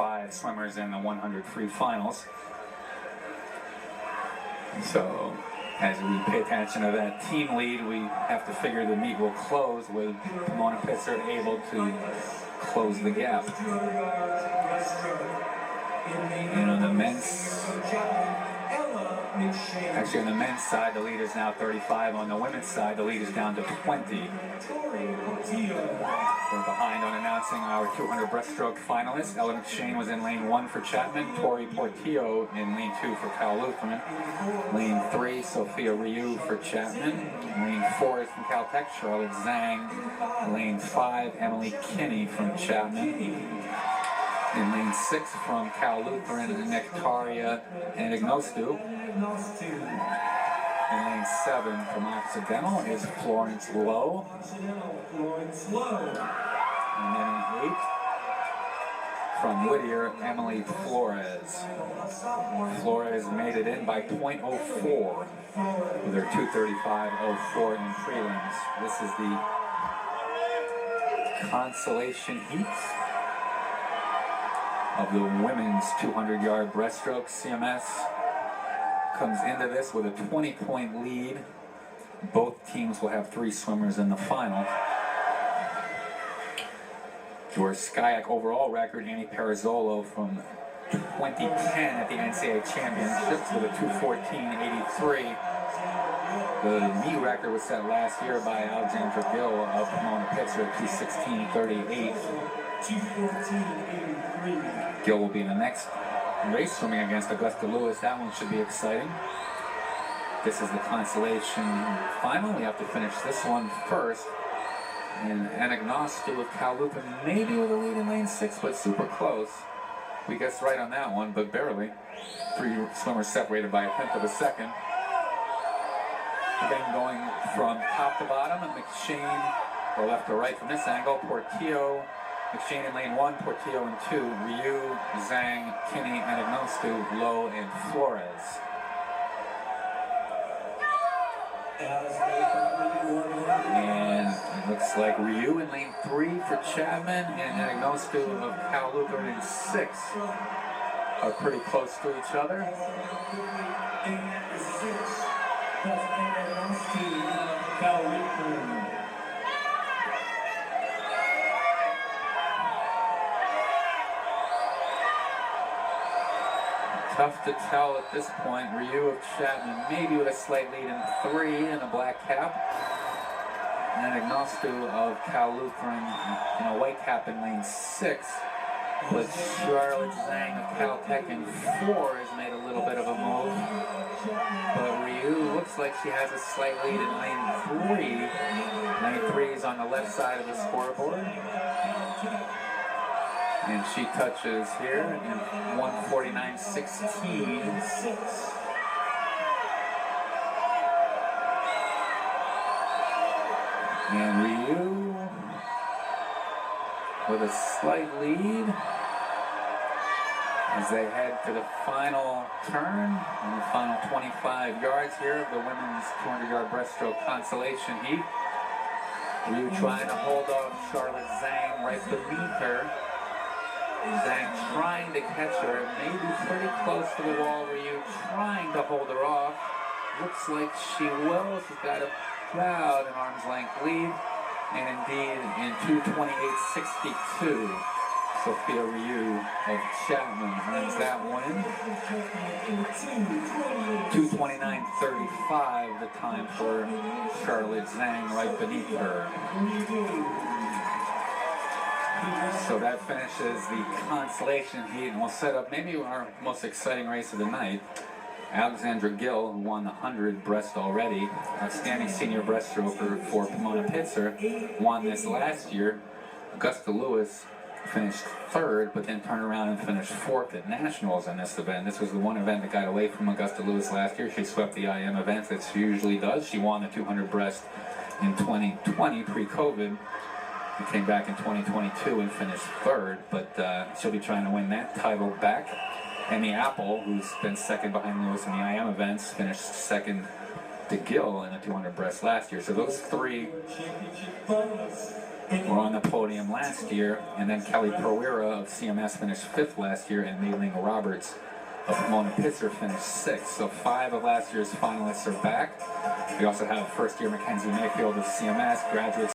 5 swimmers in the 100 free finals. So as we pay attention to that team lead, we have to figure the meet will close with Pomona Pitzer able to close the gap. And on the men's, actually on the men's side, the lead is now 35. On the women's side, the lead is down to 20. We're behind on announcing our 200 breaststroke finalists. Ella McShane was in lane 1 for Chapman. Tori Portillo in lane 2 for Cal Lutheran. Lane 3, Sophia Ryu for Chapman. Lane 4 is from Caltech, Charlotte Zhang. Lane 5, Emily Kinney from Chapman. In lane 6 from Cal Lutheran, Nectaria Anagnostou. In lane 7 from Occidental is Florence Lowe. And then in 8 from Whittier, Emily Flores. Flores made it in by .04 with her 2:35.04 in prelims. This is the Consolation heat of the women's 200-yard breaststroke. CMS comes into this with a 20-point lead. Both teams will have 3 swimmers in the final. Your SCIAC overall record, Annie Parazzolo from 2010 at the NCAA Championships with a 2:14.83. The meet record was set last year by Alexandra Gill of Pomona Pitzer at 2:16.38. Gill will be in the next race swimming against Augusta Lewis. That one should be exciting. This is the Consolation final. We have to finish this one first. And Anagnostou with Cal Lutheran, maybe with a lead in lane 6, but super close. We guessed right on that one, but barely. 3 swimmers separated by a tenth of a second. Again, going from top to bottom, and McShane, or left to right from this angle, Portillo, McShane in lane 1, Portillo in 2, Ryu, Zhang, Kinney, Anagnostou, Lowe, and Flores. And it looks like Ryu in lane 3 for Chapman and Anagnostou of Cal Lutheran in 6 are pretty close to each other. Tough to tell at this point. Ryu of Chapman maybe with a slight lead in 3 in a black cap. And Anagnostou of Cal Lutheran in a white cap in lane 6. But Charlotte Zhang of Caltech in 4 has made a little bit of a move. But Ryu looks like she has a slight lead in lane 3. Lane 3 is on the left side of the scoreboard. And she touches here in 1:49.16. And Ryu with a slight lead as they head to the final turn and the final 25 yards here of the women's 200-yard breaststroke consolation heat. Ryu trying to hold off Charlotte Zhang right beneath her. Zhang trying to catch her, maybe pretty close to the wall. Ryu trying to hold her off. Looks like she will. She's got about an arm's length lead. And indeed, in 2:28.62, Sophia Ryu of Chapman earns that win. 2:29.35, the time for Charlotte Zhang right beneath her. So that finishes the consolation heat, and we'll set up maybe our most exciting race of the night. Alexandra Gill, who won the 100 breast already, outstanding senior breaststroker for Pomona Pitzer, won this last year. Augusta Lewis finished 3rd, but then turned around and finished 4th at Nationals in this event. This was the one event that got away from Augusta Lewis last year. She swept the IM events that she usually does. She won the 200 breast in 2020, pre-COVID. She came back in 2022 and finished 3rd, but she'll be trying to win that title back. Emmy Apple, who's been 2nd behind Lewis in the IM events, finished 2nd to Gill in the 200 breast last year. So those 3 were on the podium last year, and then Kelly Pereira of CMS finished 5th last year, and Mayling Roberts of Pomona Pitzer finished 6th. So 5 of last year's finalists are back. We also have first year Mackenzie Mayfield of CMS, graduate